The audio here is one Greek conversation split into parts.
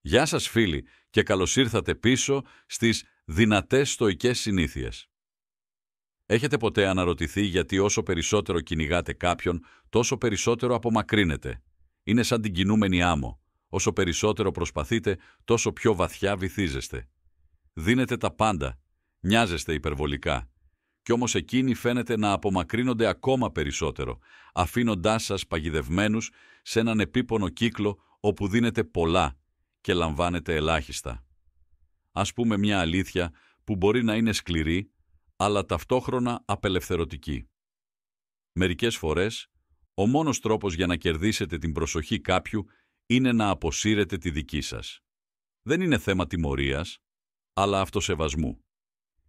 Γεια σας φίλοι και καλώς ήρθατε πίσω στις δυνατές στοικές συνήθειες. Έχετε ποτέ αναρωτηθεί γιατί όσο περισσότερο κυνηγάτε κάποιον, τόσο περισσότερο απομακρύνετε? Είναι σαν την κινούμενη άμμο. Όσο περισσότερο προσπαθείτε, τόσο πιο βαθιά βυθίζεστε. Δίνετε τα πάντα, νοιάζεστε υπερβολικά. Κι όμως εκείνοι φαίνεται να απομακρύνονται ακόμα περισσότερο, αφήνοντάς σας παγιδευμένους σε έναν επίπονο κύκλο όπου δίνετε πολλά και λαμβάνετε ελάχιστα. Ας πούμε μια αλήθεια που μπορεί να είναι σκληρή, αλλά ταυτόχρονα απελευθερωτική. Μερικές φορές, ο μόνος τρόπος για να κερδίσετε την προσοχή κάποιου είναι να αποσύρετε τη δική σας. Δεν είναι θέμα τιμωρίας, αλλά αυτοσεβασμού.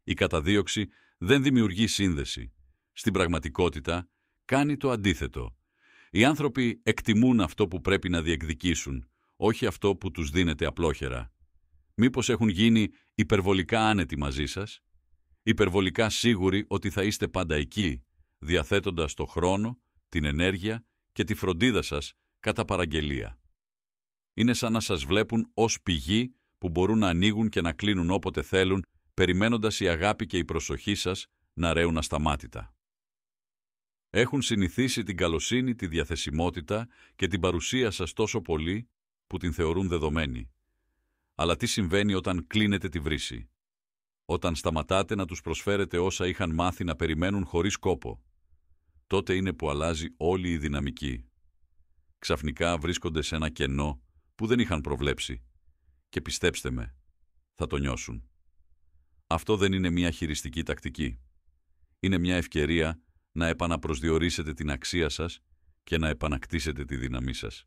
Η καταδίωξη δεν δημιουργεί σύνδεση. Στην πραγματικότητα, κάνει το αντίθετο. Οι άνθρωποι εκτιμούν αυτό που πρέπει να διεκδικήσουν, όχι αυτό που τους δίνεται απλόχερα. Μήπως έχουν γίνει υπερβολικά άνετοι μαζί σας, υπερβολικά σίγουροι ότι θα είστε πάντα εκεί, διαθέτοντας το χρόνο, την ενέργεια και τη φροντίδα σας κατά παραγγελία. Είναι σαν να σας βλέπουν ως πηγή που μπορούν να ανοίγουν και να κλείνουν όποτε θέλουν, περιμένοντας η αγάπη και η προσοχή σας να ρέουν ασταμάτητα. Έχουν συνηθίσει την καλοσύνη, τη διαθεσιμότητα και την παρουσία σας τόσο πολύ που την θεωρούν δεδομένη. Αλλά τι συμβαίνει όταν κλείνετε τη βρύση? Όταν σταματάτε να τους προσφέρετε όσα είχαν μάθει να περιμένουν χωρίς κόπο? Τότε είναι που αλλάζει όλη η δυναμική. Ξαφνικά βρίσκονται σε ένα κενό που δεν είχαν προβλέψει. Και πιστέψτε με, θα το νιώσουν. Αυτό δεν είναι μια χειριστική τακτική. Είναι μια ευκαιρία να επαναπροσδιορίσετε την αξία σας και να επανακτήσετε τη δύναμή σας.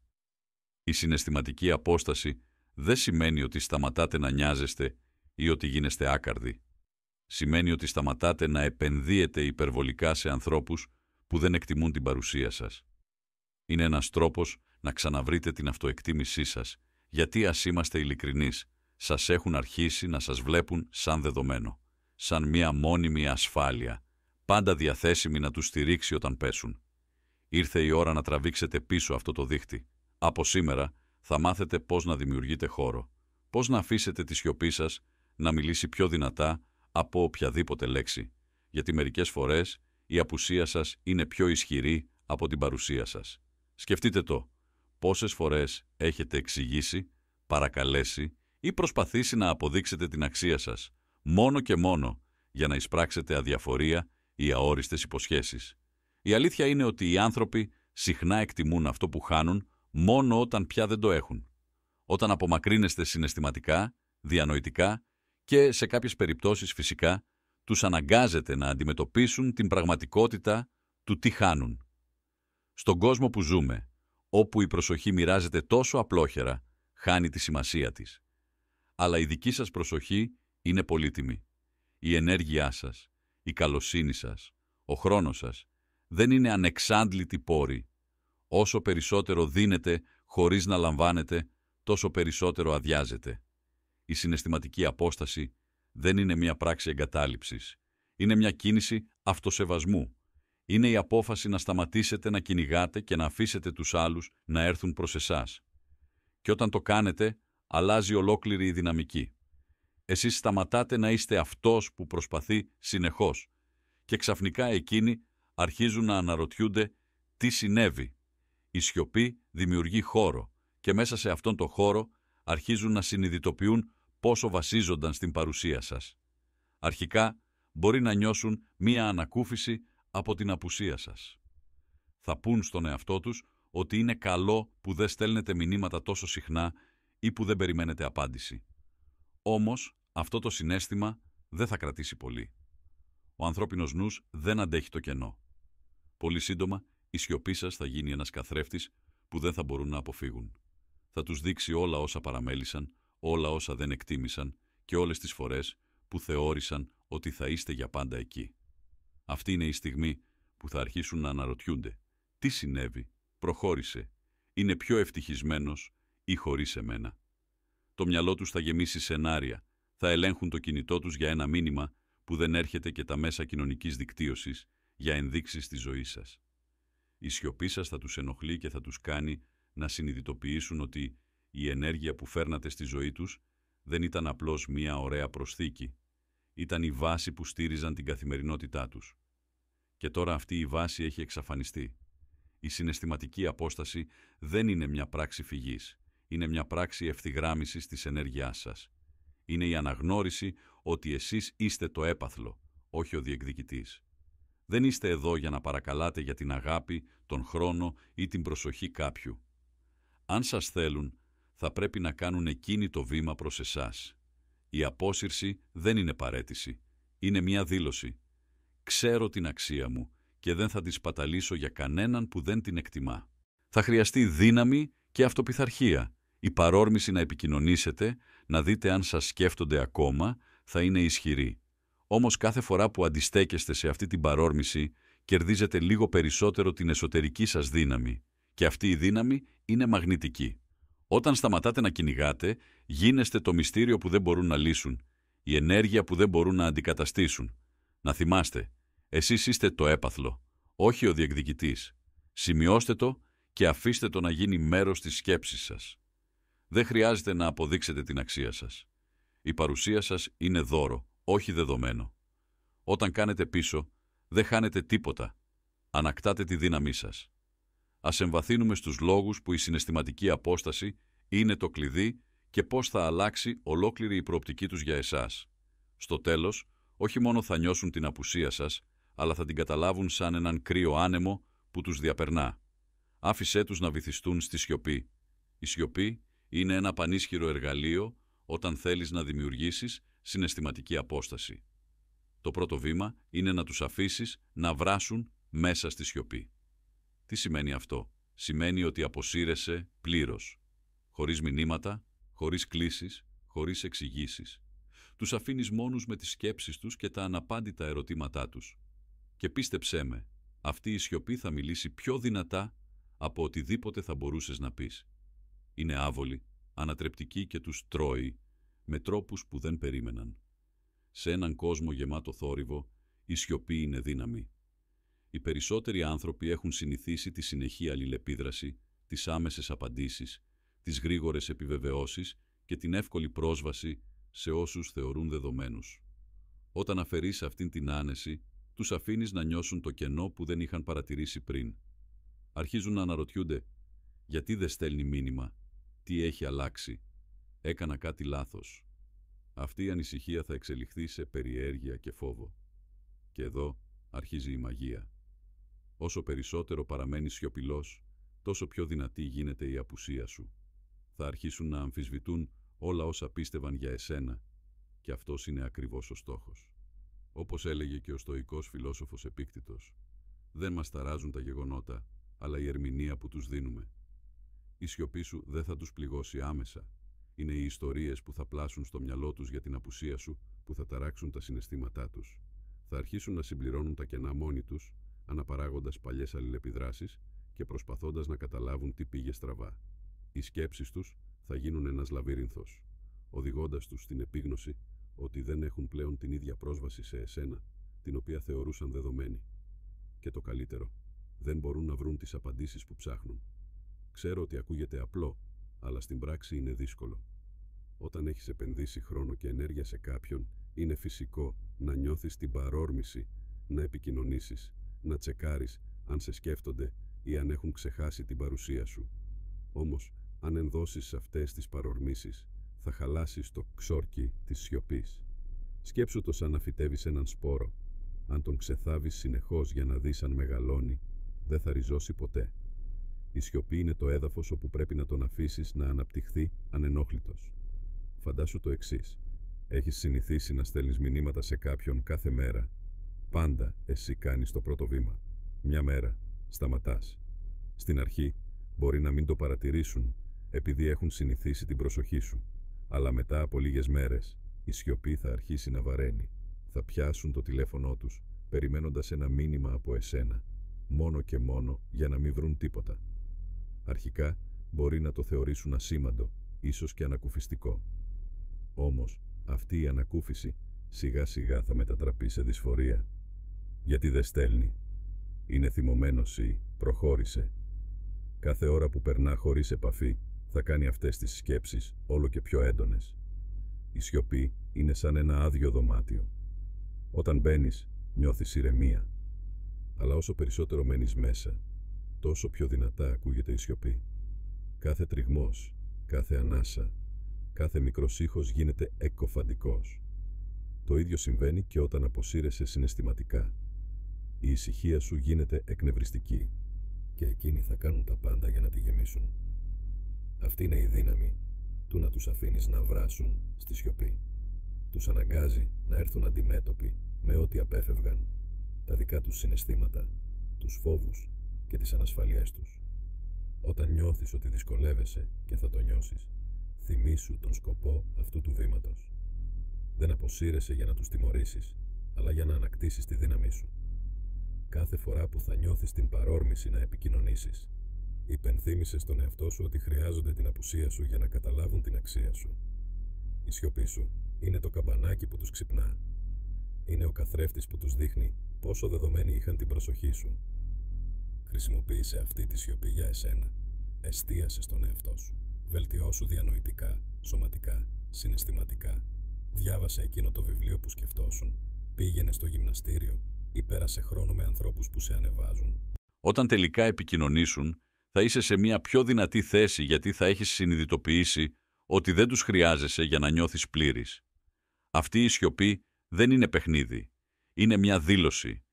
Η συναισθηματική απόσταση δεν σημαίνει ότι σταματάτε να νοιάζεστε ή ότι γίνεστε άκαρδοι. Σημαίνει ότι σταματάτε να επενδύετε υπερβολικά σε ανθρώπους που δεν εκτιμούν την παρουσία σας. Είναι ένας τρόπος να ξαναβρείτε την αυτοεκτίμησή σας, γιατί ας είμαστε ειλικρινείς, σας έχουν αρχίσει να σας βλέπουν σαν δεδομένο, σαν μια μόνιμη ασφάλεια, πάντα διαθέσιμη να τους στηρίξει όταν πέσουν. Ήρθε η ώρα να τραβήξετε πίσω αυτό το δίχτυ. Από σήμερα θα μάθετε πώς να δημιουργείτε χώρο, πώς να αφήσετε τη σιωπή σας να μιλήσει πιο δυνατά από οποιαδήποτε λέξη, γιατί μερικές φορές η απουσία σας είναι πιο ισχυρή από την παρουσία σας. Σκεφτείτε το, πόσες φορές έχετε εξηγήσει, παρακαλέσει ή προσπαθήσει να αποδείξετε την αξία σας, μόνο και μόνο για να εισπράξετε αδιαφορία ή αόριστες υποσχέσεις. Η αλήθεια είναι ότι οι άνθρωποι συχνά εκτιμούν αυτό που χάνουν μόνο όταν πια δεν το έχουν. Όταν απομακρύνεστε συναισθηματικά, διανοητικά και σε κάποιες περιπτώσεις φυσικά, τους αναγκάζετε να αντιμετωπίσουν την πραγματικότητα του τι χάνουν. Στον κόσμο που ζούμε, όπου η προσοχή μοιράζεται τόσο απλόχερα, χάνει τη σημασία της. Αλλά η δική σας προσοχή είναι πολύτιμη. Η ενέργειά σας, η καλοσύνη σας, ο χρόνος σας δεν είναι ανεξάντλητοι πόροι. Όσο περισσότερο δίνετε χωρίς να λαμβάνετε, τόσο περισσότερο αδειάζετε. Η συναισθηματική απόσταση δεν είναι μια πράξη εγκατάλειψης. Είναι μια κίνηση αυτοσεβασμού. Είναι η απόφαση να σταματήσετε να κυνηγάτε και να αφήσετε τους άλλους να έρθουν προς εσάς. Και όταν το κάνετε, αλλάζει ολόκληρη η δυναμική. Εσείς σταματάτε να είστε αυτός που προσπαθεί συνεχώς και ξαφνικά εκείνοι αρχίζουν να αναρωτιούνται τι συνέβη. Η σιωπή δημιουργεί χώρο και μέσα σε αυτόν τον χώρο αρχίζουν να συνειδητοποιούν πόσο βασίζονταν στην παρουσία σας. Αρχικά μπορεί να νιώσουν μία ανακούφιση από την απουσία σας. Θα πούν στον εαυτό τους ότι είναι καλό που δεν στέλνετε μηνύματα τόσο συχνά ή που δεν περιμένετε απάντηση. Όμως αυτό το συναίσθημα δεν θα κρατήσει πολύ. Ο ανθρώπινος νους δεν αντέχει το κενό. Πολύ σύντομα η σιωπή σας θα γίνει ένας καθρέφτης που δεν θα μπορούν να αποφύγουν. Θα τους δείξει όλα όσα παραμέλησαν, όλα όσα δεν εκτίμησαν και όλες τις φορές που θεώρησαν ότι θα είστε για πάντα εκεί. Αυτή είναι η στιγμή που θα αρχίσουν να αναρωτιούνται. Τι συνέβη, προχώρησε, είναι πιο ευτυχισμένος ή χωρίς εμένα. Το μυαλό τους θα γεμίσει σενάρια, θα ελέγχουν το κινητό τους για ένα μήνυμα που δεν έρχεται και τα μέσα κοινωνικής δικτύωσης για ενδείξεις της ζωής σας. Η σιωπή σας θα τους ενοχλεί και θα τους κάνει να συνειδητοποιήσουν ότι Η ενέργεια που φέρνατε στη ζωή τους δεν ήταν απλώς μία ωραία προσθήκη. Ήταν η βάση που στήριζαν την καθημερινότητά τους. Και τώρα αυτή η βάση έχει εξαφανιστεί. Η συναισθηματική απόσταση δεν είναι μια πράξη φυγής. Είναι μια πράξη ευθυγράμμισης της ενέργειάς σας. Είναι η αναγνώριση ότι εσείς είστε το έπαθλο, όχι ο διεκδικητής. Δεν είστε εδώ για να παρακαλάτε για την αγάπη, τον χρόνο ή την προσοχή κάποιου. Αν σας θέλουν, θα πρέπει να κάνουν εκείνη το βήμα προς εσάς. Η απόσυρση δεν είναι παραίτηση. Είναι μια δήλωση. Ξέρω την αξία μου και δεν θα τη σπαταλήσω για κανέναν που δεν την εκτιμά. Θα χρειαστεί δύναμη και αυτοπιθαρχία. Η παρόρμηση να επικοινωνήσετε, να δείτε αν σας σκέφτονται ακόμα, θα είναι ισχυρή. Όμως κάθε φορά που αντιστέκεστε σε αυτή την παρόρμηση, κερδίζετε λίγο περισσότερο την εσωτερική σας δύναμη. Και αυτή η δύναμη είναι μαγνητική. Όταν σταματάτε να κυνηγάτε, γίνεστε το μυστήριο που δεν μπορούν να λύσουν, η ενέργεια που δεν μπορούν να αντικαταστήσουν. Να θυμάστε, εσείς είστε το έπαθλο, όχι ο διεκδικητής. Σημειώστε το και αφήστε το να γίνει μέρος της σκέψης σας. Δεν χρειάζεται να αποδείξετε την αξία σας. Η παρουσία σας είναι δώρο, όχι δεδομένο. Όταν κάνετε πίσω, δεν χάνετε τίποτα. Ανακτάτε τη δύναμή σας. Ας εμβαθύνουμε στους λόγους που η συναισθηματική απόσταση είναι το κλειδί και πώς θα αλλάξει ολόκληρη η προοπτική τους για εσάς. Στο τέλος, όχι μόνο θα νιώσουν την απουσία σας, αλλά θα την καταλάβουν σαν έναν κρύο άνεμο που τους διαπερνά. Άφησέ τους να βυθιστούν στη σιωπή. Η σιωπή είναι ένα πανίσχυρο εργαλείο όταν θέλεις να δημιουργήσεις συναισθηματική απόσταση. Το πρώτο βήμα είναι να τους αφήσεις να βράσουν μέσα στη σιωπή. Τι σημαίνει αυτό? Σημαίνει ότι αποσύρεσαι πλήρως. Χωρίς μηνύματα, χωρίς κλήσεις, χωρίς εξηγήσεις. Τους αφήνεις μόνους με τις σκέψεις τους και τα αναπάντητα ερωτήματά τους. Και πίστεψέ με, αυτή η σιωπή θα μιλήσει πιο δυνατά από οτιδήποτε θα μπορούσες να πεις. Είναι άβολη, ανατρεπτική και τους τρώει με τρόπους που δεν περίμεναν. Σε έναν κόσμο γεμάτο θόρυβο, η σιωπή είναι δύναμη. Οι περισσότεροι άνθρωποι έχουν συνηθίσει τη συνεχή αλληλεπίδραση, τις άμεσες απαντήσεις, τις γρήγορες επιβεβαιώσεις και την εύκολη πρόσβαση σε όσους θεωρούν δεδομένους. Όταν αφαιρείς αυτήν την άνεση, τους αφήνεις να νιώσουν το κενό που δεν είχαν παρατηρήσει πριν. Αρχίζουν να αναρωτιούνται, γιατί δεν στέλνει μήνυμα, τι έχει αλλάξει, έκανα κάτι λάθος. Αυτή η ανησυχία θα εξελιχθεί σε περιέργεια και φόβο. Και εδώ αρχίζει η μαγεία. Όσο περισσότερο παραμένεις σιωπηλός, τόσο πιο δυνατή γίνεται η απουσία σου. Θα αρχίσουν να αμφισβητούν όλα όσα πίστευαν για εσένα, και αυτός είναι ακριβώς ο στόχος. Όπως έλεγε και ο στοικός φιλόσοφος Επίκτητος, δεν μας ταράζουν τα γεγονότα, αλλά η ερμηνεία που τους δίνουμε. Η σιωπή σου δεν θα τους πληγώσει άμεσα. Είναι οι ιστορίες που θα πλάσουν στο μυαλό τους για την απουσία σου που θα ταράξουν τα συναισθήματά τους. Θα αρχίσουν να συμπληρώνουν τα κενά μόνοι τους, αναπαράγοντας παλιές αλληλεπιδράσεις και προσπαθώντας να καταλάβουν τι πήγε στραβά. Οι σκέψεις τους θα γίνουν ένας λαβύρινθος, οδηγώντας τους στην επίγνωση ότι δεν έχουν πλέον την ίδια πρόσβαση σε εσένα, την οποία θεωρούσαν δεδομένη. Και το καλύτερο, δεν μπορούν να βρουν τις απαντήσεις που ψάχνουν. Ξέρω ότι ακούγεται απλό, αλλά στην πράξη είναι δύσκολο. Όταν έχεις επενδύσει χρόνο και ενέργεια σε κάποιον, είναι φυσικό να νιώθεις την παρόρμηση, να επικοινωνήσεις, να τσεκάρεις αν σε σκέφτονται ή αν έχουν ξεχάσει την παρουσία σου. Όμως, αν ενδώσεις σε αυτές τις παρορμήσεις, θα χαλάσεις το ξόρκι της σιωπής. Σκέψου το σαν να φυτεύεις έναν σπόρο. Αν τον ξεθάβεις συνεχώς για να δεις αν μεγαλώνει, δεν θα ριζώσει ποτέ. Η σιωπή είναι το έδαφος όπου πρέπει να τον αφήσεις να αναπτυχθεί ανενόχλητος. Φαντάσου το εξής. Έχεις συνηθίσει να στέλνεις μηνύματα σε κάποιον κάθε μέρα. Πάντα εσύ κάνεις το πρώτο βήμα. Μια μέρα σταματάς. Στην αρχή μπορεί να μην το παρατηρήσουν, επειδή έχουν συνηθίσει την προσοχή σου. Αλλά μετά από λίγες μέρες, η σιωπή θα αρχίσει να βαραίνει. Θα πιάσουν το τηλέφωνό τους, περιμένοντας ένα μήνυμα από εσένα, μόνο και μόνο για να μην βρουν τίποτα. Αρχικά μπορεί να το θεωρήσουν ασήμαντο, ίσως και ανακουφιστικό. Όμως, αυτή η ανακούφιση σιγά σιγά θα μετατραπεί σε δυσφορία. Γιατί δεν στέλνει? Είναι θυμωμένος ή προχώρησε. Κάθε ώρα που περνά χωρίς επαφή, θα κάνει αυτές τις σκέψεις όλο και πιο έντονες. Η σιωπή είναι σαν ένα άδειο δωμάτιο. Όταν μπαίνεις, νιώθεις ηρεμία. Αλλά όσο περισσότερο μένεις μέσα, τόσο πιο δυνατά ακούγεται η σιωπή. Κάθε τριγμός, κάθε ανάσα, κάθε μικρός ήχος γίνεται εκκοφαντικός. Το ίδιο συμβαίνει και όταν αποσύρεσαι συναισθηματικά. Η ησυχία σου γίνεται εκνευριστική και εκείνοι θα κάνουν τα πάντα για να τη γεμίσουν. Αυτή είναι η δύναμη του να τους αφήνεις να βράσουν στη σιωπή. Τους αναγκάζει να έρθουν αντιμέτωποι με ό,τι απέφευγαν, τα δικά τους συναισθήματα, τους φόβους και τις ανασφαλιές τους. Όταν νιώθεις ότι δυσκολεύεσαι και θα το νιώσεις, θυμήσου τον σκοπό αυτού του βήματος. Δεν αποσύρεσαι για να τους τιμωρήσεις, αλλά για να ανακτήσεις τη δύναμή σου. Κάθε φορά που θα νιώθεις την παρόρμηση να επικοινωνήσεις, υπενθύμησε στον εαυτό σου ότι χρειάζονται την απουσία σου για να καταλάβουν την αξία σου. Η σιωπή σου είναι το καμπανάκι που τους ξυπνά. Είναι ο καθρέφτης που τους δείχνει πόσο δεδομένοι είχαν την προσοχή σου. Χρησιμοποίησε αυτή τη σιωπή για εσένα. Εστίασε στον εαυτό σου. Βελτιώσου διανοητικά, σωματικά, συναισθηματικά. Διάβασε εκείνο το βιβλίο που σκεφτόσουν. Πήγαινε στο γυμναστήριο ή πέρασε χρόνο με ανθρώπους που σε ανεβάζουν. Όταν τελικά επικοινωνήσουν, θα είσαι σε μια πιο δυνατή θέση γιατί θα έχεις συνειδητοποιήσει ότι δεν τους χρειάζεσαι για να νιώθεις πλήρης. Αυτή η σιωπή δεν είναι παιχνίδι. Είναι μια δήλωση.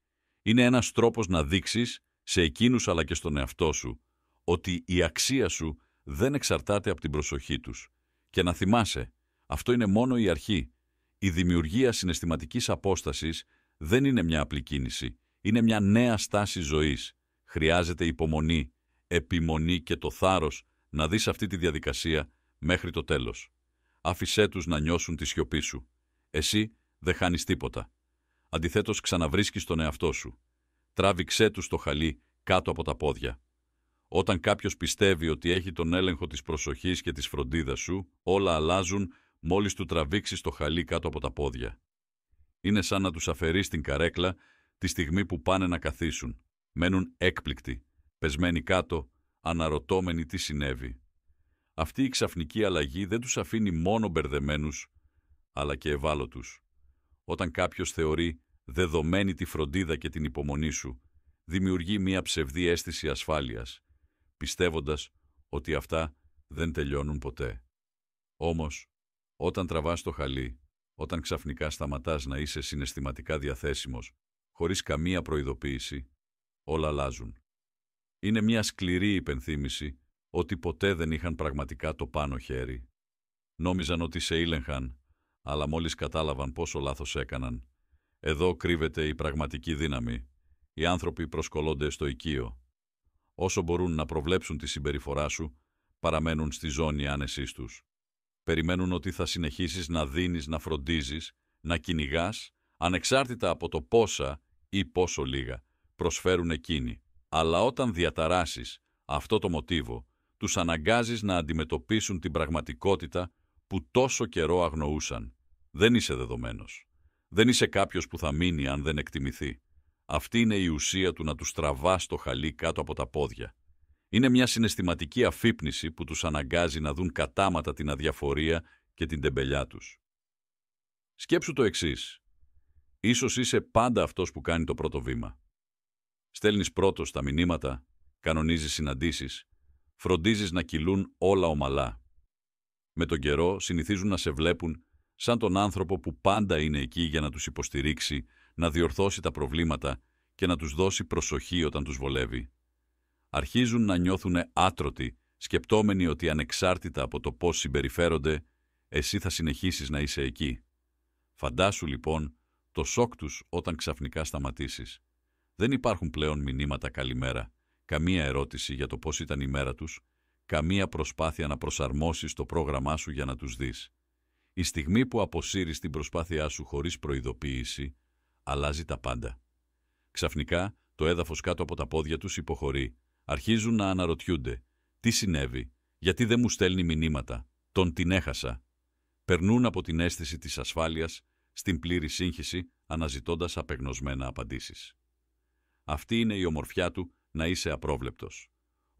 Είναι ένας τρόπος να δείξεις σε εκείνους αλλά και στον εαυτό σου ότι η αξία σου δεν εξαρτάται από την προσοχή τους. Και να θυμάσαι, αυτό είναι μόνο η αρχή. Η δημιουργία συναισθηματικής απόστασης δεν είναι μια απλή κίνηση. Είναι μια νέα στάση ζωής. Χρειάζεται υπομονή, επιμονή και το θάρρος να δεις αυτή τη διαδικασία μέχρι το τέλος. Άφησέ τους να νιώσουν τη σιωπή σου. Εσύ δεν χάνεις τίποτα. Αντιθέτως, ξαναβρίσκεις τον εαυτό σου. Τράβηξέ τους το χαλί κάτω από τα πόδια. Όταν κάποιος πιστεύει ότι έχει τον έλεγχο της προσοχής και της φροντίδας σου, όλα αλλάζουν μόλις του τραβήξεις το χαλί κάτω από τα πόδια. Είναι σαν να τους αφαιρείς την καρέκλα τη στιγμή που πάνε να καθίσουν. Μένουν έκπληκτοι, πεσμένοι κάτω, αναρωτώμενοι τι συνέβη. Αυτή η ξαφνική αλλαγή δεν τους αφήνει μόνο μπερδεμένους, αλλά και ευάλωτους. Όταν κάποιος θεωρεί δεδομένη τη φροντίδα και την υπομονή σου, δημιουργεί μια ψευδή αίσθηση ασφάλειας, πιστεύοντας ότι αυτά δεν τελειώνουν ποτέ. Όμως, όταν τραβάς το χαλί, όταν ξαφνικά σταματάς να είσαι συναισθηματικά διαθέσιμος, χωρίς καμία προειδοποίηση, όλα αλλάζουν. Είναι μια σκληρή υπενθύμηση ότι ποτέ δεν είχαν πραγματικά το πάνω χέρι. Νόμιζαν ότι σε ήλεγχαν, αλλά μόλις κατάλαβαν πόσο λάθος έκαναν. Εδώ κρύβεται η πραγματική δύναμη. Οι άνθρωποι προσκολώνται στο οικείο. Όσο μπορούν να προβλέψουν τη συμπεριφορά σου, παραμένουν στη ζώνη άνεσής τους. Περιμένουν ότι θα συνεχίσεις να δίνεις, να φροντίζεις, να κυνηγάς, ανεξάρτητα από το πόσα ή πόσο λίγα προσφέρουν εκείνοι. Αλλά όταν διαταράσεις αυτό το μοτίβο, τους αναγκάζεις να αντιμετωπίσουν την πραγματικότητα που τόσο καιρό αγνοούσαν. Δεν είσαι δεδομένος. Δεν είσαι κάποιος που θα μείνει αν δεν εκτιμηθεί. Αυτή είναι η ουσία του να τους τραβάς το χαλί κάτω από τα πόδια. Είναι μια συναισθηματική αφύπνιση που τους αναγκάζει να δουν κατάματα την αδιαφορία και την τεμπελιά τους. Σκέψου το εξής. Ίσως είσαι πάντα αυτός που κάνει το πρώτο βήμα. Στέλνεις πρώτος τα μηνύματα, κανονίζεις συναντήσεις, φροντίζεις να κυλούν όλα ομαλά. Με τον καιρό συνηθίζουν να σε βλέπουν σαν τον άνθρωπο που πάντα είναι εκεί για να τους υποστηρίξει, να διορθώσει τα προβλήματα και να τους δώσει προσοχή όταν τους βολεύει. Αρχίζουν να νιώθουν άτρωτοι, σκεπτόμενοι ότι ανεξάρτητα από το πώς συμπεριφέρονται, εσύ θα συνεχίσεις να είσαι εκεί. Φαντάσου λοιπόν το σοκ τους όταν ξαφνικά σταματήσεις. Δεν υπάρχουν πλέον μηνύματα καλημέρα, καμία ερώτηση για το πώς ήταν η μέρα τους, καμία προσπάθεια να προσαρμόσεις το πρόγραμμά σου για να τους δεις. Η στιγμή που αποσύρεις την προσπάθειά σου χωρίς προειδοποίηση, αλλάζει τα πάντα. Ξαφνικά, το έδαφος κάτω από τα πόδια τους υποχωρεί. Αρχίζουν να αναρωτιούνται. Τι συνέβη, γιατί δεν μου στέλνει μηνύματα, την έχασα. Περνούν από την αίσθηση της ασφάλειας στην πλήρη σύγχυση, αναζητώντας απεγνωσμένα απαντήσεις. Αυτή είναι η ομορφιά του να είσαι απρόβλεπτος.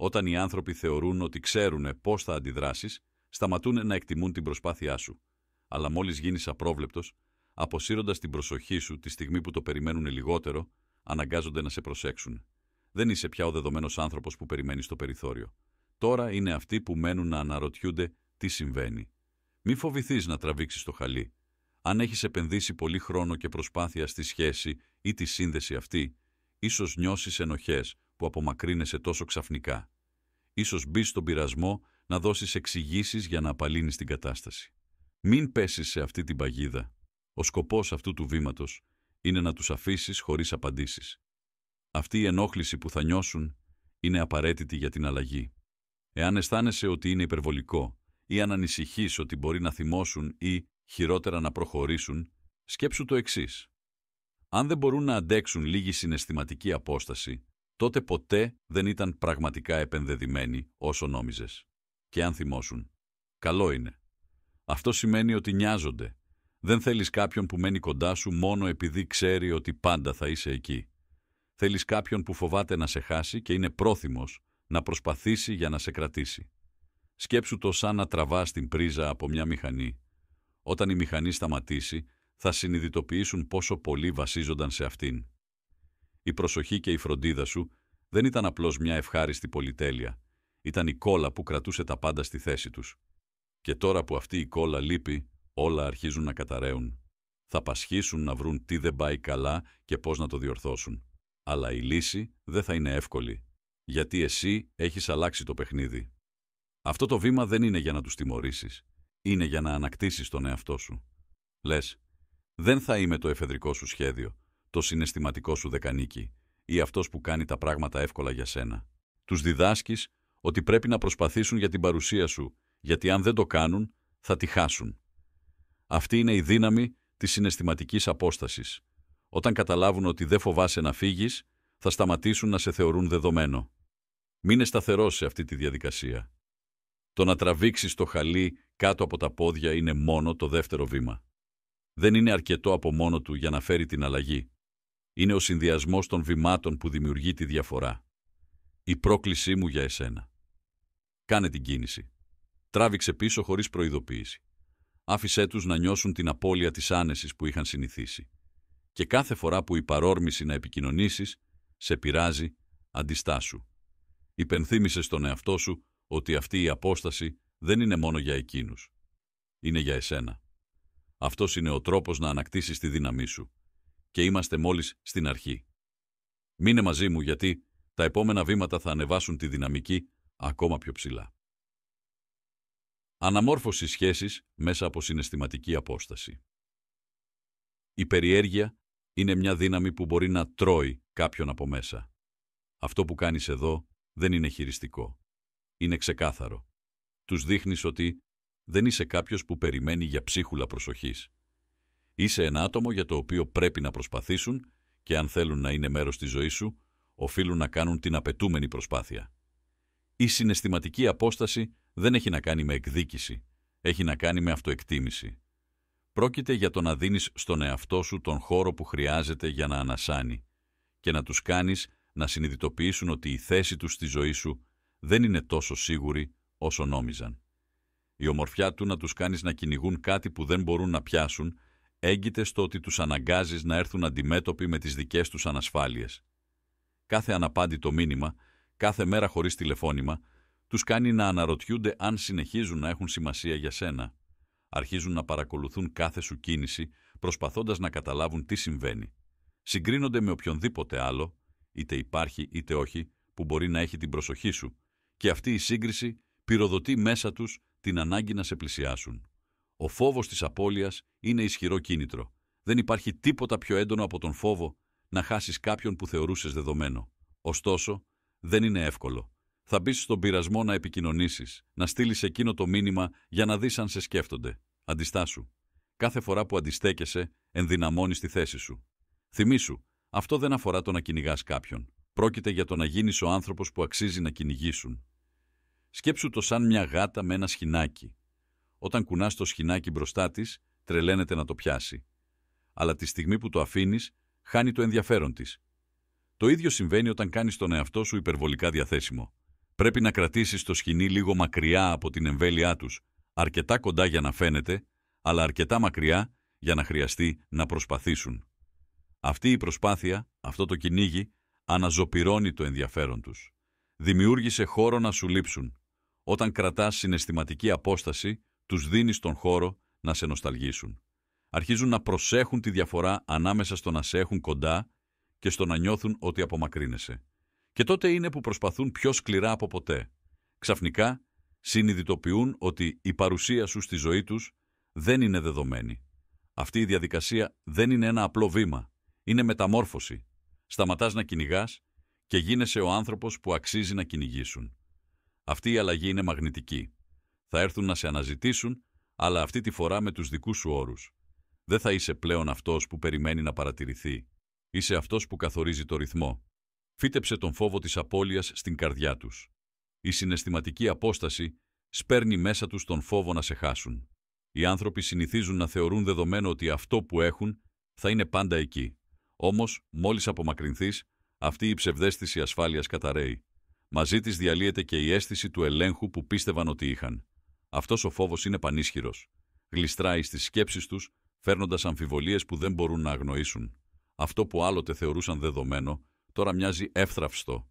Όταν οι άνθρωποι θεωρούν ότι ξέρουν πώς θα αντιδράσεις, σταματούν να εκτιμούν την προσπάθειά σου. Αλλά μόλις γίνεις απρόβλεπτος, αποσύροντας την προσοχή σου τη στιγμή που το περιμένουν λιγότερο, αναγκάζονται να σε προσέξουν. Δεν είσαι πια ο δεδομένος άνθρωπος που περιμένει στο περιθώριο. Τώρα είναι αυτοί που μένουν να αναρωτιούνται τι συμβαίνει. Μη φοβηθείς να τραβήξεις το χαλί. Αν έχεις επενδύσει πολύ χρόνο και προσπάθεια στη σχέση ή τη σύνδεση αυτή, ίσως νιώσεις ενοχές που απομακρύνεσαι τόσο ξαφνικά. Ίσως μπεις στον πειρασμό να δώσεις εξηγήσεις για να απαλύνεις την κατάσταση. Μην πέσεις σε αυτή την παγίδα. Ο σκοπός αυτού του βήματος είναι να τους αφήσεις χωρίς απαντήσεις. Αυτή η ενόχληση που θα νιώσουν είναι απαραίτητη για την αλλαγή. Εάν αισθάνεσαι ότι είναι υπερβολικό ή αν ανησυχείς ότι μπορεί να θυμώσουν ή, χειρότερα, να προχωρήσουν, σκέψου το εξής. Αν δεν μπορούν να αντέξουν λίγη συναισθηματική απόσταση, τότε ποτέ δεν ήταν πραγματικά επενδεδημένοι όσο νόμιζες. Και αν θυμώσουν, καλό είναι. Αυτό σημαίνει ότι νοιάζονται. Δεν θέλεις κάποιον που μένει κοντά σου μόνο επειδή ξέρει ότι πάντα θα είσαι εκεί. Θέλεις κάποιον που φοβάται να σε χάσει και είναι πρόθυμος να προσπαθήσει για να σε κρατήσει. Σκέψου το σαν να τραβάς την πρίζα από μια μηχανή. Όταν η μηχανή σταματήσει, θα συνειδητοποιήσουν πόσο πολύ βασίζονταν σε αυτήν. Η προσοχή και η φροντίδα σου δεν ήταν απλώς μια ευχάριστη πολυτέλεια. Ήταν η κόλλα που κρατούσε τα πάντα στη θέση τους. Και τώρα που αυτή η κόλλα λείπει, όλα αρχίζουν να καταραίουν. Θα πασχίσουν να βρουν τι δεν πάει καλά και πώς να το διορθώσουν. Αλλά η λύση δεν θα είναι εύκολη, γιατί εσύ έχεις αλλάξει το παιχνίδι. Αυτό το βήμα δεν είναι για να τους τιμωρήσεις. Είναι για να ανακτήσεις τον εαυτό σου. Λες, δεν θα είμαι το εφεδρικό σου σχέδιο, το συναισθηματικό σου δεκανίκι ή αυτός που κάνει τα πράγματα εύκολα για σένα. Τους διδάσκεις ότι πρέπει να προσπαθήσουν για την παρουσία σου, γιατί αν δεν το κάνουν, θα τη χάσουν. Αυτή είναι η δύναμη της συναισθηματικής απόστασης. Όταν καταλάβουν ότι δεν φοβάσαι να φύγεις, θα σταματήσουν να σε θεωρούν δεδομένο. Μείνε σταθερός σε αυτή τη διαδικασία. Το να τραβήξεις το χαλί κάτω από τα πόδια είναι μόνο το δεύτερο βήμα. Δεν είναι αρκετό από μόνο του για να φέρει την αλλαγή. Είναι ο συνδυασμός των βημάτων που δημιουργεί τη διαφορά. Η πρόκλησή μου για εσένα. Κάνε την κίνηση. Τράβηξε πίσω χωρίς προειδοποίηση. Άφησέ τους να νιώσουν την απώλεια της άνεσης που είχαν συνηθίσει. Και κάθε φορά που η παρόρμηση να επικοινωνήσεις σε πειράζει, αντιστάσου. Υπενθύμησε στον εαυτό σου ότι αυτή η απόσταση δεν είναι μόνο για εκείνους. Είναι για εσένα. Αυτός είναι ο τρόπος να ανακτήσεις τη δύναμή σου. Και είμαστε μόλις στην αρχή. Μείνε μαζί μου γιατί τα επόμενα βήματα θα ανεβάσουν τη δυναμική ακόμα πιο ψηλά. Αναμόρφωση σχέσης μέσα από συναισθηματική απόσταση. Η περιέργεια είναι μια δύναμη που μπορεί να τρώει κάποιον από μέσα. Αυτό που κάνεις εδώ δεν είναι χειριστικό. Είναι ξεκάθαρο. Τους δείχνεις ότι δεν είσαι κάποιος που περιμένει για ψίχουλα προσοχής. Είσαι ένα άτομο για το οποίο πρέπει να προσπαθήσουν και αν θέλουν να είναι μέρος της ζωής σου, οφείλουν να κάνουν την απαιτούμενη προσπάθεια. Η συναισθηματική απόσταση δεν έχει να κάνει με εκδίκηση, έχει να κάνει με αυτοεκτίμηση. Πρόκειται για το να δίνεις στον εαυτό σου τον χώρο που χρειάζεται για να ανασάνει και να τους κάνεις να συνειδητοποιήσουν ότι η θέση τους στη ζωή σου δεν είναι τόσο σίγουρη όσο νόμιζαν. Η ομορφιά του να τους κάνεις να κυνηγούν κάτι που δεν μπορούν να πιάσουν έγκυται στο ότι τους αναγκάζεις να έρθουν αντιμέτωποι με τις δικές τους ανασφάλειες. Κάθε αναπάντητο μήνυμα, κάθε μέρα χωρίς τηλεφώνημα, τους κάνει να αναρωτιούνται αν συνεχίζουν να έχουν σημασία για σένα. Αρχίζουν να παρακολουθούν κάθε σου κίνηση, προσπαθώντας να καταλάβουν τι συμβαίνει. Συγκρίνονται με οποιονδήποτε άλλο, είτε υπάρχει είτε όχι, που μπορεί να έχει την προσοχή σου, και αυτή η σύγκριση πυροδοτεί μέσα τους την ανάγκη να σε πλησιάσουν. Ο φόβος της απώλειας είναι ισχυρό κίνητρο. Δεν υπάρχει τίποτα πιο έντονο από τον φόβο να χάσεις κάποιον που θεωρούσες δεδομένο. Ωστόσο, δεν είναι εύκολο. Θα μπεις στον πειρασμό να επικοινωνήσεις, να στείλεις εκείνο το μήνυμα για να δεις αν σε σκέφτονται. Αντιστάσου. Κάθε φορά που αντιστέκεσαι, ενδυναμώνεις τη θέση σου. Θυμήσου, αυτό δεν αφορά το να κυνηγάς κάποιον. Πρόκειται για το να γίνεις ο άνθρωπος που αξίζει να κυνηγήσουν. Σκέψου το σαν μια γάτα με ένα σχοινάκι. Όταν κουνάς το σχοινάκι μπροστά της, τρελαίνεται να το πιάσει. Αλλά τη στιγμή που το αφήνεις, χάνει το ενδιαφέρον της. Το ίδιο συμβαίνει όταν κάνεις τον εαυτό σου υπερβολικά διαθέσιμο. Πρέπει να κρατήσεις το σκοινί λίγο μακριά από την εμβέλειά τους, αρκετά κοντά για να φαίνεται, αλλά αρκετά μακριά για να χρειαστεί να προσπαθήσουν. Αυτή η προσπάθεια, αυτό το κυνήγι, αναζωπυρώνει το ενδιαφέρον τους. Δημιούργησε χώρο να σου λείψουν. Όταν κρατάς συναισθηματική απόσταση, τους δίνεις τον χώρο να σε νοσταλγήσουν. Αρχίζουν να προσέχουν τη διαφορά ανάμεσα στο να σε έχουν κοντά και στο να νιώθουν ότι απομακρύνεσαι. Και τότε είναι που προσπαθούν πιο σκληρά από ποτέ. Ξαφνικά συνειδητοποιούν ότι η παρουσία σου στη ζωή τους δεν είναι δεδομένη. Αυτή η διαδικασία δεν είναι ένα απλό βήμα. Είναι μεταμόρφωση. Σταματάς να κυνηγάς και γίνεσαι ο άνθρωπος που αξίζει να κυνηγήσουν. Αυτή η αλλαγή είναι μαγνητική. Θα έρθουν να σε αναζητήσουν, αλλά αυτή τη φορά με τους δικούς σου όρους. Δεν θα είσαι πλέον αυτός που περιμένει να παρατηρηθεί. Είσαι αυτός που καθορίζει το ρυθμό. Φύτεψε τον φόβο της απώλειας στην καρδιά τους. Η συναισθηματική απόσταση σπέρνει μέσα τους τον φόβο να σε χάσουν. Οι άνθρωποι συνηθίζουν να θεωρούν δεδομένο ότι αυτό που έχουν θα είναι πάντα εκεί. Όμως, μόλις απομακρυνθείς, αυτή η ψευδαίσθηση ασφάλειας καταρρέει. Μαζί της διαλύεται και η αίσθηση του ελέγχου που πίστευαν ότι είχαν. Αυτός ο φόβος είναι πανίσχυρος. Γλιστράει στις σκέψεις τους, φέρνοντας αμφιβολίες που δεν μπορούν να αγνοήσουν. Αυτό που άλλοτε θεωρούσαν δεδομένο, τώρα μοιάζει εύθραυστο.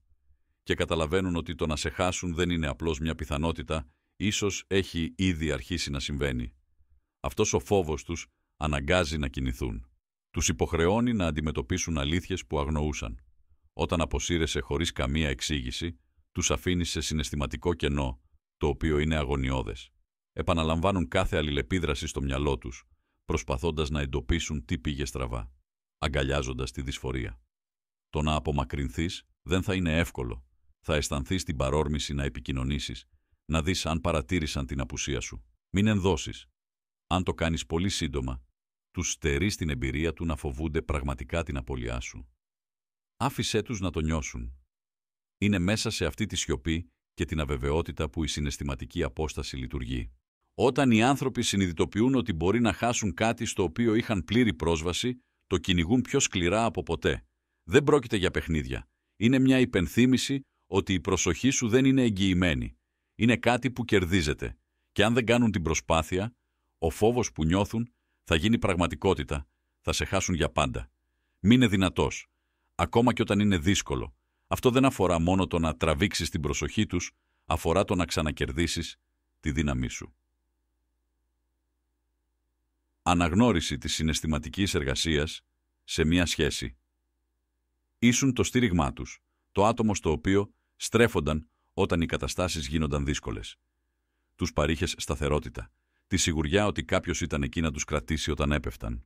Και καταλαβαίνουν ότι το να σε χάσουν δεν είναι απλώς μια πιθανότητα, ίσως έχει ήδη αρχίσει να συμβαίνει. Αυτός ο φόβος τους αναγκάζει να κινηθούν. Τους υποχρεώνει να αντιμετωπίσουν αλήθειες που αγνοούσαν. Όταν αποσύρεσαι χωρίς καμία εξήγηση, τους αφήνεις σε συναισθηματικό κενό, το οποίο είναι αγωνιώδες. Επαναλαμβάνουν κάθε αλληλεπίδραση στο μυαλό τους, προσπαθώντας να εντοπίσουν τι πήγε στραβά, αγκαλιάζοντας τη δυσφορία. Το να απομακρυνθείς δεν θα είναι εύκολο. Θα αισθανθείς την παρόρμηση να επικοινωνήσεις, να δεις αν παρατήρησαν την απουσία σου. Μην ενδώσεις. Αν το κάνεις πολύ σύντομα, τους στερείς την εμπειρία του να φοβούνται πραγματικά την απώλειά σου. Άφησέ τους να το νιώσουν. Είναι μέσα σε αυτή τη σιωπή και την αβεβαιότητα που η συναισθηματική απόσταση λειτουργεί. Όταν οι άνθρωποι συνειδητοποιούν ότι μπορεί να χάσουν κάτι στο οποίο είχαν πλήρη πρόσβαση, το κυνηγούν πιο σκληρά από ποτέ. Δεν πρόκειται για παιχνίδια. Είναι μια υπενθύμηση ότι η προσοχή σου δεν είναι εγγυημένη. Είναι κάτι που κερδίζεται. Και αν δεν κάνουν την προσπάθεια, ο φόβος που νιώθουν θα γίνει πραγματικότητα. Θα σε χάσουν για πάντα. Μείνε δυνατός. Ακόμα και όταν είναι δύσκολο. Αυτό δεν αφορά μόνο το να τραβήξεις την προσοχή τους, αφορά το να ξανακερδίσεις τη δύναμή σου. Αναγνώριση της συναισθηματικής εργασίας σε μία σχέση. Ήσουν το στήριγμά τους, το άτομο στο οποίο στρέφονταν όταν οι καταστάσεις γίνονταν δύσκολες. Τους παρήχες σταθερότητα, τη σιγουριά ότι κάποιος ήταν εκεί να τους κρατήσει όταν έπεφταν.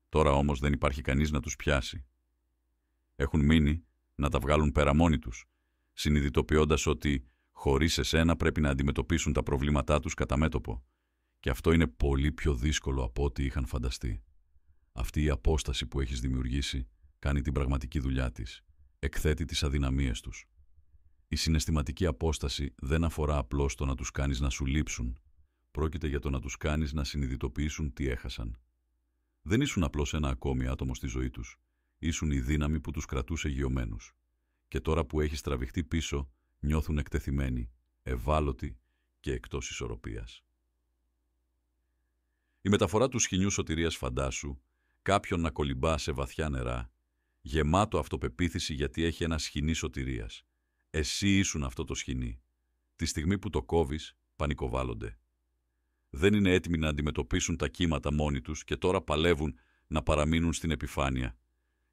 Τώρα όμως δεν υπάρχει κανείς να τους πιάσει. Έχουν μείνει να τα βγάλουν πέρα μόνοι τους, συνειδητοποιώντας ότι χωρίς εσένα πρέπει να αντιμετωπίσουν τα προβλήματά τους κατά μέτωπο. Και αυτό είναι πολύ πιο δύσκολο από ό,τι είχαν φανταστεί. Αυτή η απόσταση που έχεις δημιουργήσει κάνει την πραγματική δουλειά της. Εκθέτει τις αδυναμίες τους. Η συναισθηματική απόσταση δεν αφορά απλώς το να τους κάνεις να σου λείψουν. Πρόκειται για το να τους κάνεις να συνειδητοποιήσουν τι έχασαν. Δεν ήσουν απλώς ένα ακόμη άτομο στη ζωή τους. Ήσουν η δύναμη που τους κρατούσε γειωμένους. Και τώρα που έχεις τραβηχτεί πίσω, νιώθουν εκτεθειμένοι, ευάλωτοι και εκτός ισορροπίας. Η μεταφορά του σκοινιού σωτηρίας φαντάσου, κάποιον να κολυμπά σε βαθιά νερά, γεμάτο αυτοπεποίθηση γιατί έχει ένα σκοινί σωτηρίας. Εσύ ήσουν αυτό το σκοινί. Τη στιγμή που το κόβεις, πανικοβάλλονται. Δεν είναι έτοιμοι να αντιμετωπίσουν τα κύματα μόνοι τους και τώρα παλεύουν να παραμείνουν στην επιφάνεια.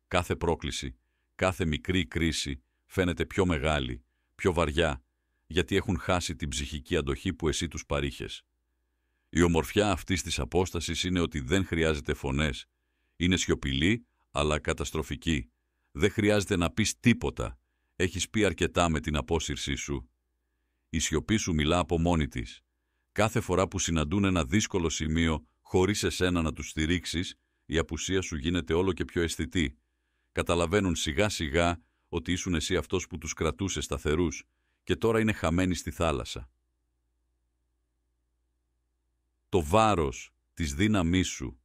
Κάθε πρόκληση, κάθε μικρή κρίση φαίνεται πιο μεγάλη, πιο βαριά, γιατί έχουν χάσει την ψυχική αντοχή που εσύ τους παρήχες. Η ομορφιά αυτής της απόστασης είναι ότι δεν χρειάζεται φωνές. Είναι σιωπηλή, αλλά καταστροφική. Δεν χρειάζεται να πεις τίποτα. Έχεις πει αρκετά με την απόσυρσή σου. Η σιωπή σου μιλά από μόνη της. Κάθε φορά που συναντούν ένα δύσκολο σημείο χωρίς εσένα να τους στηρίξεις, η απουσία σου γίνεται όλο και πιο αισθητή. Καταλαβαίνουν σιγά σιγά ότι ήσουν εσύ αυτός που τους κρατούσε σταθερούς και τώρα είναι χαμένοι στη θάλασσα. Το βάρος της δύναμής σου,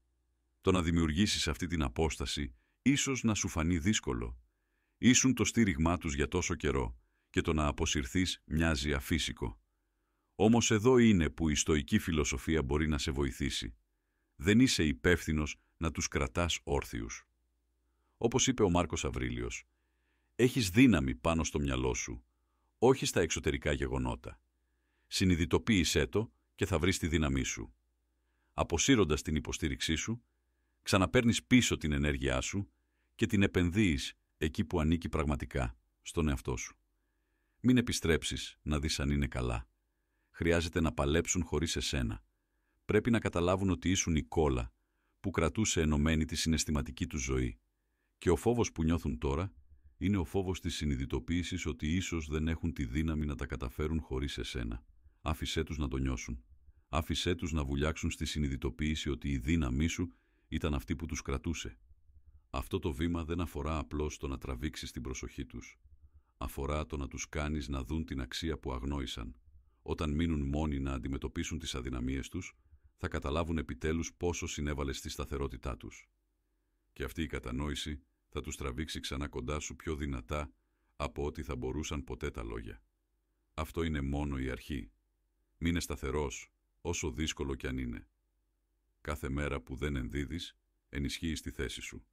το να δημιουργήσεις αυτή την απόσταση, ίσως να σου φανεί δύσκολο. Ήσουν το στήριγμά τους για τόσο καιρό και το να αποσυρθείς μοιάζει αφύσικο. Όμως εδώ είναι που η στοική φιλοσοφία μπορεί να σε βοηθήσει. Δεν είσαι υπεύθυνος να τους κρατάς όρθιους. Όπως είπε ο Μάρκος Αβρίλιος, έχεις δύναμη πάνω στο μυαλό σου, όχι στα εξωτερικά γεγονότα. Συνειδητοποίησέ το και θα βρεις τη δύναμή σου. Αποσύροντας την υποστήριξή σου, ξαναπαίρνεις πίσω την ενέργειά σου και την επενδύεις εκεί που ανήκει πραγματικά, στον εαυτό σου. Μην επιστρέψεις να δεις αν είναι καλά. Χρειάζεται να παλέψουν χωρίς εσένα. Πρέπει να καταλάβουν ότι ήσουν η κόλλα που κρατούσε ενωμένη τη συναισθηματική του ζωή. Και ο φόβος που νιώθουν τώρα είναι ο φόβος της συνειδητοποίησης ότι ίσως δεν έχουν τη δύναμη να τα καταφέρουν χωρίς εσένα. Άφησέ τους να το νιώσουν. Άφησέ τους να βουλιάξουν στη συνειδητοποίηση ότι η δύναμή σου ήταν αυτή που τους κρατούσε. Αυτό το βήμα δεν αφορά απλώς το να τραβήξεις την προσοχή τους. Αφορά το να τους κάνεις να δουν την αξία που αγνόησαν. Όταν μείνουν μόνοι να αντιμετωπίσουν τις αδυναμίες τους, θα καταλάβουν επιτέλους πόσο συνέβαλες στη σταθερότητά τους. Και αυτή η κατανόηση θα τους τραβήξει ξανά κοντά σου πιο δυνατά από ό,τι θα μπορούσαν ποτέ τα λόγια. Αυτό είναι μόνο η αρχή. Μείνε σταθερός, όσο δύσκολο κι αν είναι. Κάθε μέρα που δεν ενδίδεις, ενισχύεις τη θέση σου.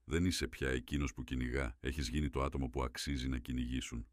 Δεν είσαι πια εκείνος που κυνηγά, έχεις γίνει το άτομο που αξίζει να κυνηγήσουν.